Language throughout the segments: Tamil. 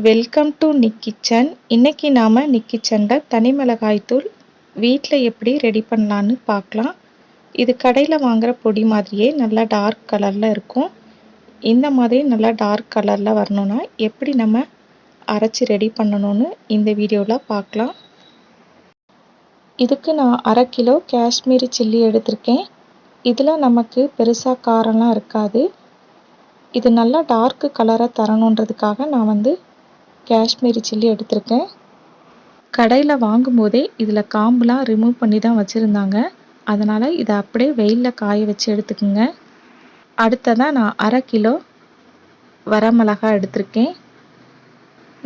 Welcome to Nick kitchen. இன்னைக்கு நாம நிக் கிச்சனில் தனி மிளகாய் தூள் வீட்டில் எப்படி ரெடி பண்ணலான்னு பார்க்கலாம். இது கடையில் வாங்குகிற பொடி மாதிரியே நல்லா டார்க் கலரில் இருக்கும். இந்த மாதிரி நல்லா டார்க் கலரில் வரணும்னா எப்படி நம்ம அரைச்சி ரெடி பண்ணணும்னு இந்த வீடியோவில் பார்க்கலாம். இதுக்கு நான் 1/2 கிலோ காஷ்மீரி சில்லி எடுத்திருக்கேன். இதில் நமக்கு பெருசாக காரம்லாம் இருக்காது. இது நல்லா டார்க் கலரை தரணுன்றதுக்காக நான் காஷ்மீரி சில்லி எடுத்திருக்கேன். கடையில் வாங்கும்போதே இதில் காம்புலாம் ரிமூவ் பண்ணி தான் வச்சுருந்தாங்க. அதனால் இதை அப்படியே வெயிலில் காய வச்சு எடுத்துக்கோங்க. அடுத்ததாக நான் 1/2 கிலோ வரமிளகாய் எடுத்திருக்கேன்.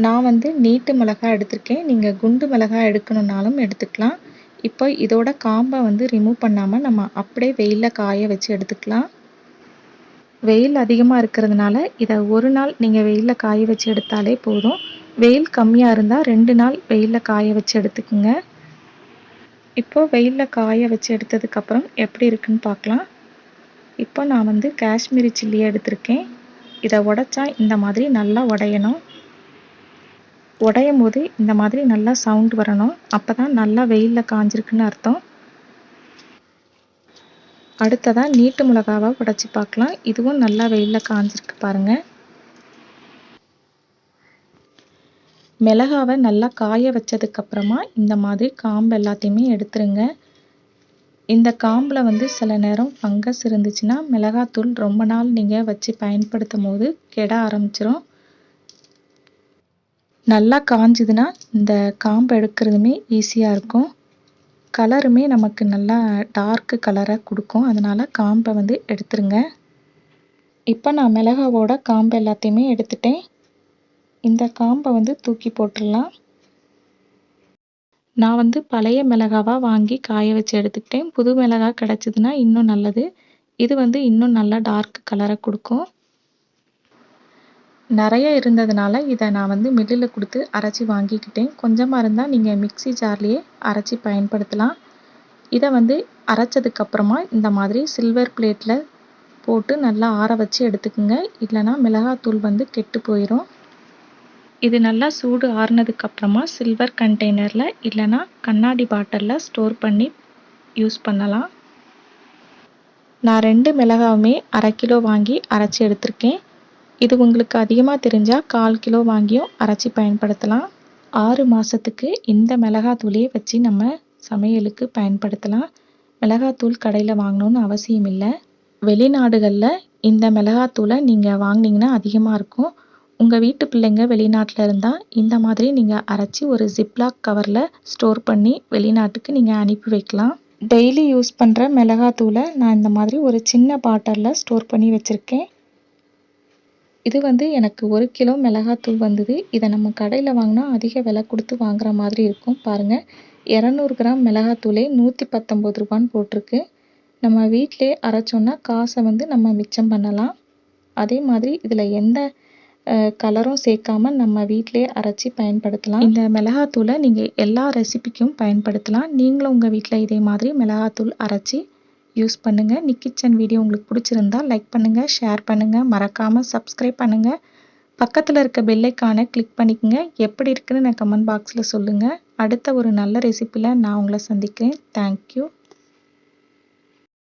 நான் நீட்டு மிளகாய் எடுத்திருக்கேன். நீங்கள் குண்டு மிளகாய் எடுக்கணுன்னாலும் எடுத்துக்கலாம். இப்போ இதோட காம்பை ரிமூவ் பண்ணாமல் நம்ம அப்படியே வெயிலில் காய வச்சு எடுத்துக்கலாம். வெயில் அதிகமாக இருக்கிறதுனால இதை ஒரு நாள் நீங்கள் வெயிலில் காய வச்சு எடுத்தாலே போதும். வெயில் கம்மியாக இருந்தால் 2 நாள் வெயிலில் காய வச்சு எடுத்துக்கோங்க. இப்போது வெயிலில் காய வச்சு எடுத்ததுக்கப்புறம் எப்படி இருக்குன்னு பார்க்கலாம். இப்போ நான் காஷ்மீரி சில்லியை எடுத்திருக்கேன். இதை உடைச்சா இந்த மாதிரி நல்லா உடையணும். உடையும் போது இந்த மாதிரி நல்லா சவுண்ட் வரணும். அப்போ தான் நல்லா வெயிலில் காஞ்சிருக்குன்னு அர்த்தம். அடுத்ததாக நீட்டு மிளகாவை உடைச்சி பார்க்கலாம். இதுவும் நல்லா வெயிலில் காஞ்சிருக்கு பாருங்கள். மிளகாவை நல்லா காய வச்சதுக்கப்புறமா இந்த மாதிரி காம்பு எல்லாத்தையுமே எடுத்துருங்க. இந்த காம்பில் சில நேரம் ஃபங்கஸ் இருந்துச்சுன்னா மிளகாத்தூள் ரொம்ப நாள் நீங்கள் வச்சு பயன்படுத்தும் போது கெட ஆரம்பிச்சிடும். நல்லா காஞ்சுதுன்னா இந்த காம்பு எடுக்கிறதுமே ஈஸியாக இருக்கும். கலருமே நமக்கு நல்லா டார்க்கு கலரை கொடுக்கும். அதனால் காம்பை எடுத்துருங்க. இப்போ நான் மிளகாவோட காம்பு எல்லாத்தையுமே எடுத்துட்டேன். இந்த காம்பை தூக்கி போட்டுடலாம். நான் பழைய மிளகாவாக வாங்கி காய வச்சு எடுத்துக்கிட்டேன். புது மிளகாய் கிடச்சிதுன்னா இன்னும் நல்லது. இது இன்னும் நல்லா டார்க் கலரை கொடுக்கும். நிறைய இருந்ததுனால இதை நான் மில்லில் கொடுத்து அரைச்சி வாங்கிக்கிட்டேன். கொஞ்சமாக இருந்தால் நீங்கள் மிக்ஸி ஜார்லேயே அரைச்சி பயன்படுத்தலாம். இதை அரைச்சதுக்கப்புறமா இந்த மாதிரி சில்வர் பிளேட்டில் போட்டு நல்லா ஆற வச்சு எடுத்துக்கோங்க. இல்லைனா மிளகாத்தூள் கெட்டு போயிடும். இது நல்லா சூடு ஆறுனதுக்கப்புறமா சில்வர் கண்டெய்னரில் இல்லைனா கண்ணாடி பாட்டிலில் ஸ்டோர் பண்ணி யூஸ் பண்ணலாம். நான் 2 மிளகாவுமே 1/2 கிலோ வாங்கி அரைச்சி எடுத்திருக்கேன். இது உங்களுக்கு அதிகமாக தெரிஞ்சால் 1/4 கிலோ வாங்கியும் அரைச்சி பயன்படுத்தலாம். 6 மாதத்துக்கு இந்த மிளகாத்தூளையே வச்சு நம்ம சமையலுக்கு பயன்படுத்தலாம். மிளகாத்தூள் கடையில் வாங்கணுன்னு அவசியம் இல்லை. வெளிநாடுகளில் இந்த மிளகாத்தூளை நீங்கள் வாங்கினீங்கன்னா அதிகமாக இருக்கும். உங்கள் வீட்டு பிள்ளைங்க வெளிநாட்டில் இருந்தால் இந்த மாதிரி நீங்கள் அரைச்சி ஒரு ஜிப்லாக் கவரில் ஸ்டோர் பண்ணி வெளிநாட்டுக்கு நீங்கள் அனுப்பி வைக்கலாம். டெய்லி யூஸ் பண்ணுற மிளகாத்தூளை நான் இந்த மாதிரி ஒரு சின்ன பாட்டிலில் ஸ்டோர் பண்ணி வச்சுருக்கேன். இது எனக்கு 1 கிலோ மிளகாத்தூள் வந்தது. இதை நம்ம கடையில் வாங்கினா அதிக விலை கொடுத்து வாங்குற மாதிரி இருக்கும். பாருங்கள், 200 கிராம் மிளகாத்தூளே 119 ரூபான்னு போட்டிருக்கு. நம்ம வீட்டிலே அரைச்சோன்னா காசை நம்ம மிச்சம் பண்ணலாம். அதே மாதிரி இதில் எந்த கலரும் சேர்க்காம நம்ம வீட்டிலே அரைச்சி பயன்படுத்தலாம். இந்த மிளகாத்தூளை நீங்கள் எல்லா ரெசிபிக்கும் பயன்படுத்தலாம். நீங்களும் உங்கள் வீட்டில் இதே மாதிரி மிளகாத்தூள் அரைச்சி யூஸ் பண்ணுங்கள். நிக் கிச்சன் வீடியோ உங்களுக்கு பிடிச்சிருந்தா லைக் பண்ணுங்கள், ஷேர் பண்ணுங்கள், மறக்காமல் சப்ஸ்கிரைப் பண்ணுங்கள். பக்கத்தில் இருக்க பெல் ஐகானை கிளிக் பண்ணிக்கோங்க. எப்படி இருக்குன்னு நான் கமெண்ட் பாக்ஸில் சொல்லுங்கள். அடுத்த ஒரு நல்ல ரெசிபியில் நான் உங்களை சந்திக்கிறேன். தேங்க்யூ.